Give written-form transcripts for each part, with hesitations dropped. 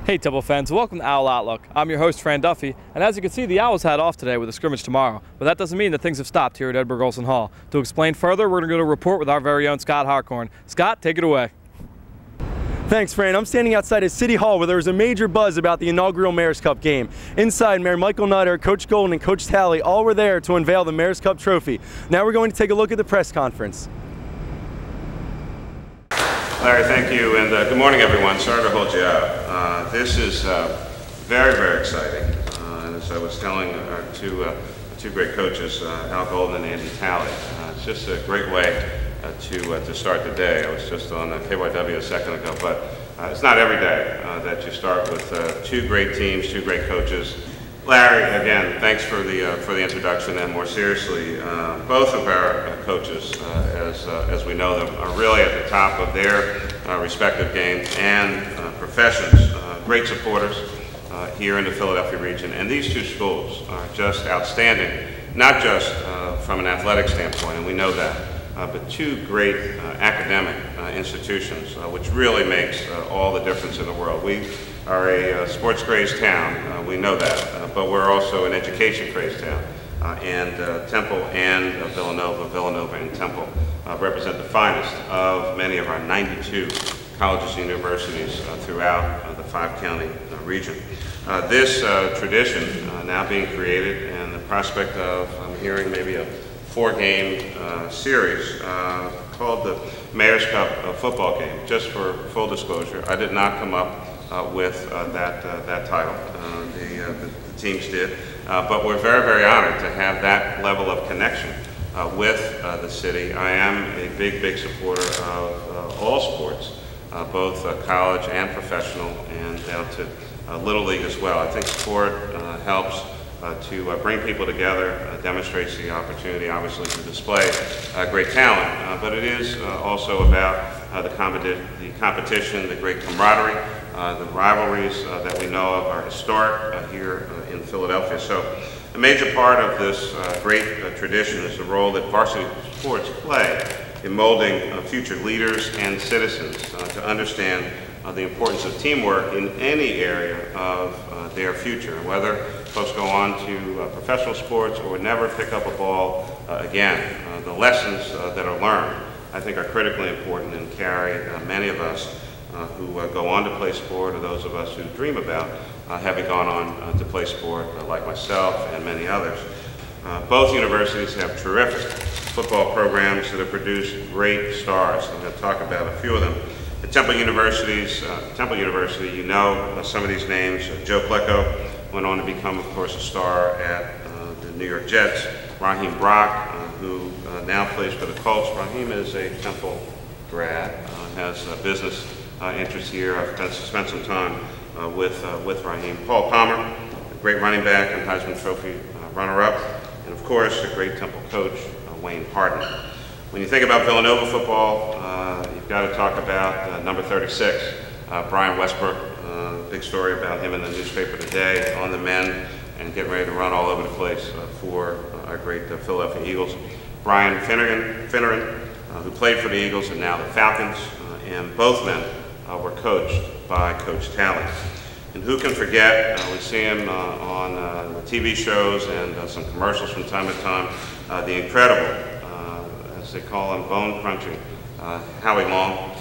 Hey Temple fans, welcome to Owl Outlook. I'm your host Fran Duffy, and as you can see, the Owls had off today with a scrimmage tomorrow, but that doesn't mean that things have stopped here at Edward Olson Hall. To explain further, we're going to go to a report with our very own Scott Harcorn. Scott, take it away. Thanks, Fran. I'm standing outside of City Hall where there was a major buzz about the inaugural Mayor's Cup game. Inside, Mayor Michael Nutter, Coach Golden, and Coach Talley all were there to unveil the Mayor's Cup trophy. Now we're going to take a look at the press conference. Larry, thank you, and good morning, everyone. Sorry to hold you up. This is very, very exciting. As I was telling our two great coaches, Al Golden and Andy Talley, it's just a great way to start the day. I was just on KYW a second ago, but it's not every day that you start with two great teams, two great coaches. Larry, again, thanks for the introduction, and more seriously, both of our coaches, as we know them, are really at the top of their respective games and professions. Great supporters here in the Philadelphia region, and these two schools are just outstanding, not just from an athletic standpoint, and we know that, but two great academic institutions, which really makes all the difference in the world. We are a sports-crazed town, we know that, but we're also an education-crazed town. And Temple and Villanova and Temple represent the finest of many of our 92 colleges and universities throughout the five-county region. This tradition now being created, and the prospect of, I'm hearing, maybe a four-game series called the Mayor's Cup football game. Just for full disclosure, I did not come up with that title. The teams did, but we're very, very honored to have that level of connection with the city. I am a big, big supporter of all sports, both college and professional, and down to Little League as well. I think sport helps to bring people together, demonstrates the opportunity, obviously, to display great talent, but it is also about the competition, the great camaraderie, the rivalries that we know of are historic here in Philadelphia. So a major part of this great tradition is the role that varsity sports play in molding future leaders and citizens to understand the importance of teamwork in any area of their future, whether folks go on to professional sports or never pick up a ball again. The lessons that are learned, I think, are critically important and carry many of us who go on to play sport, or those of us who dream about having gone on to play sport, like myself and many others. Both universities have terrific football programs that have produced great stars. I'm going to talk about a few of them. At Temple University, you know some of these names. Joe Klecko went on to become, of course, a star at the New York Jets. Raheem Brock, who now plays for the Colts. Raheem is a Temple grad, has a business interest here. I've spent some time with Raheem. Paul Palmer, a great running back and Heisman Trophy runner-up, and of course, a great Temple coach, Wayne Hardin. When you think about Villanova football, you've got to talk about number 36, Brian Westbrook. Big story about him in the newspaper today, on the men and getting ready to run all over the place for our great Philadelphia Eagles. Brian Finneran, who played for the Eagles and now the Falcons, and both men were coached by Coach Talley. And who can forget, we see him on the TV shows and some commercials from time to time, the incredible, as they call him, bone-crunching Howie Long,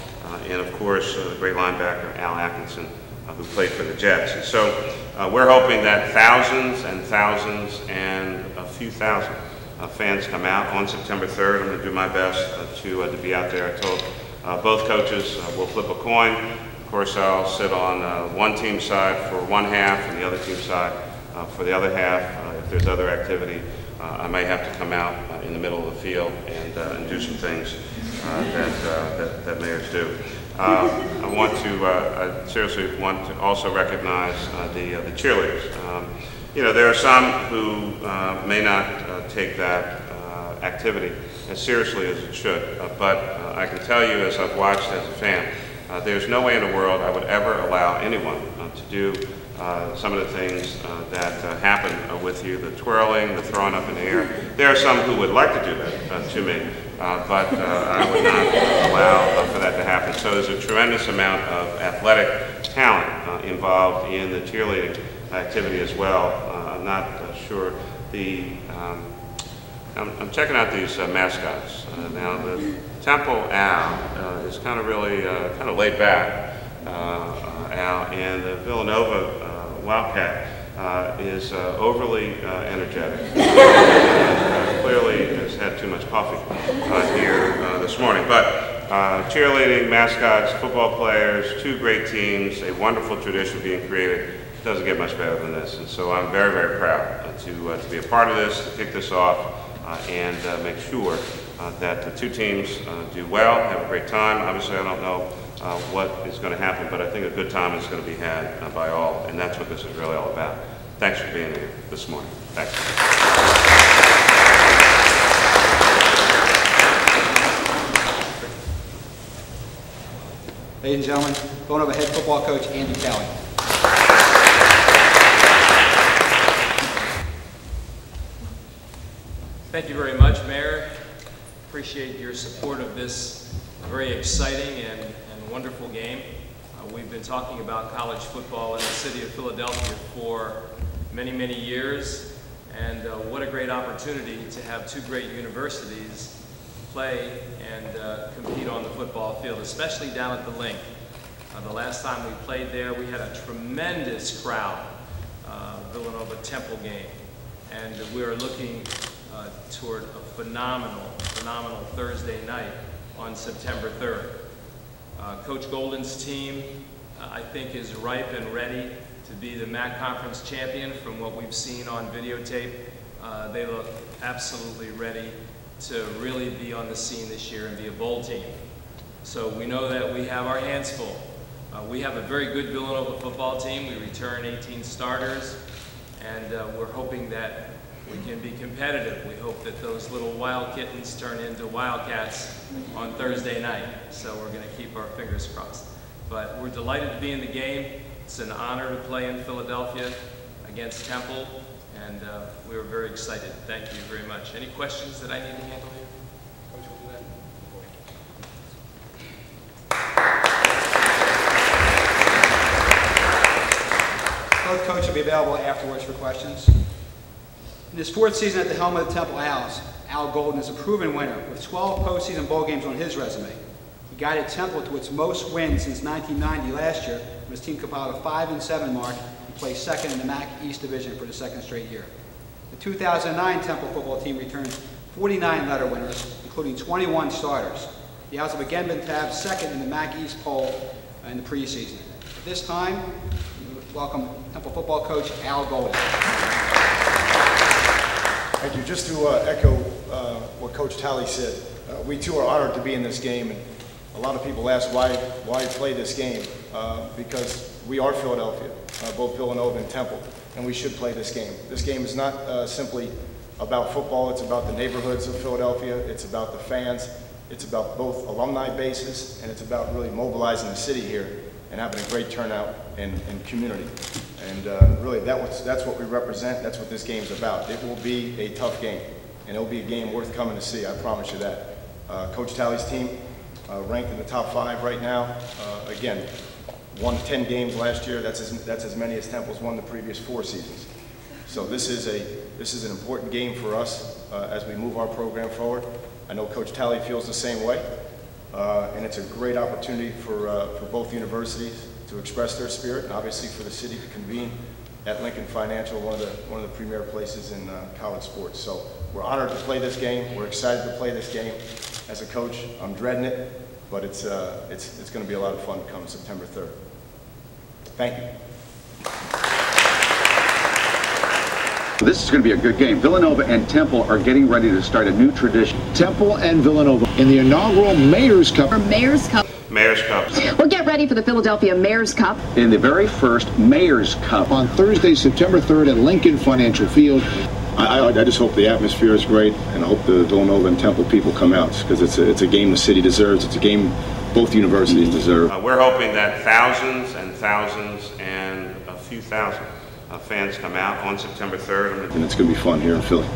and of course the great linebacker Al Atkinson, who played for the Jets. And so we're hoping that thousands and thousands and a few thousand fans come out on September 3rd. I'm going to do my best to be out there. I told both coaches we'll flip a coin. Of course, I'll sit on one team side for one half and the other team side for the other half. If there's other activity, I may have to come out in the middle of the field and do some things that mayors do. I seriously want to also recognize the cheerleaders. You know, there are some who may not take that activity as seriously as it should, but I can tell you, as I've watched as a fan, there's no way in the world I would ever allow anyone to do some of the things that happen with you, the twirling, the throwing up in the air. There are some who would like to do that to me, but I would not allow for that to happen. So there's a tremendous amount of athletic talent involved in the cheerleading activity as well. I'm not sure. I'm checking out these mascots. Now the Temple Owl is kind of really kind of laid back owl, and the Villanova Wildcat is overly energetic and clearly has had too much coffee here this morning. But cheerleading, mascots, football players, two great teams, a wonderful tradition being created. It doesn't get much better than this, and so I'm very, very proud to be a part of this, to kick this off, and make sure that the two teams do well, have a great time. Obviously, I don't know what is going to happen, but I think a good time is going to be had by all, and that's what this is really all about. Thanks for being here this morning. Thanks. Ladies and gentlemen, Villanova head football coach Andy Talley. Thank you very much, Mayor. Appreciate your support of this very exciting and wonderful game. We've been talking about college football in the city of Philadelphia for many, many years, and what a great opportunity to have two great universities play and compete on the football field, especially down at the Link. The last time we played there, we had a tremendous crowd, Villanova Temple game, and we are looking toward a phenomenal Thursday night on September 3rd. Coach Golden's team, I think, is ripe and ready to be the MAC Conference champion from what we've seen on videotape. They look absolutely ready to really be on the scene this year and be a bowl team. So we know that we have our hands full. We have a very good Villanova football team. We return 18 starters, and we're hoping that we can be competitive. We hope that those little wild kittens turn into wildcats on Thursday night. So we're going to keep our fingers crossed. But we're delighted to be in the game. It's an honor to play in Philadelphia against Temple, and we were very excited. Thank you very much. Any questions that I need to handle here? Coach, will do that. Both coaches will be available afterwards for questions. In his fourth season at the helm of the Temple Owls, Al Golden is a proven winner with 12 postseason bowl games on his resume. He guided Temple to its most wins since 1990 last year, when his team compiled a 5-7 mark and placed second in the MAC East Division for the second straight year. The 2009 Temple football team returned 49 letter winners, including 21 starters. The Owls have again been tabbed second in the MAC East poll in the preseason. At this time, we welcome Temple football coach Al Golden. Thank you. Just to echo what Coach Talley said, we too are honored to be in this game. And a lot of people ask why play this game, because we are Philadelphia, both Villanova and Temple, and we should play this game. This game is not simply about football. It's about the neighborhoods of Philadelphia. It's about the fans. It's about both alumni bases, and it's about really mobilizing the city here and having a great turnout and community. And really, that's what we represent. That's what this game's about. It will be a tough game, and it'll be a game worth coming to see. I promise you that. Coach Talley's team ranked in the top 5 right now. Again, won 10 games last year. That's as many as Temple's won the previous 4 seasons. So this is an important game for us as we move our program forward. I know Coach Talley feels the same way, and it's a great opportunity for both universities to express their spirit, and obviously for the city to convene at Lincoln Financial, one of the premier places in college sports. So we're honored to play this game. We're excited to play this game. As a coach, I'm dreading it, but it's going to be a lot of fun come September 3rd. Thank you. This is going to be a good game. Villanova and Temple are getting ready to start a new tradition. Temple and Villanova in the inaugural Mayor's Cup. Mayor's Cup. Mayor's Cup. Well, get ready for the Philadelphia Mayor's Cup. In the very first Mayor's Cup on Thursday, September 3rd at Lincoln Financial Field. I just hope the atmosphere is great, and I hope the Villanova and Temple people come out, because it's a game the city deserves. It's a game both universities deserve. We're hoping that thousands and thousands and a few thousand fans come out on September 3rd. And it's going to be fun here in Philly.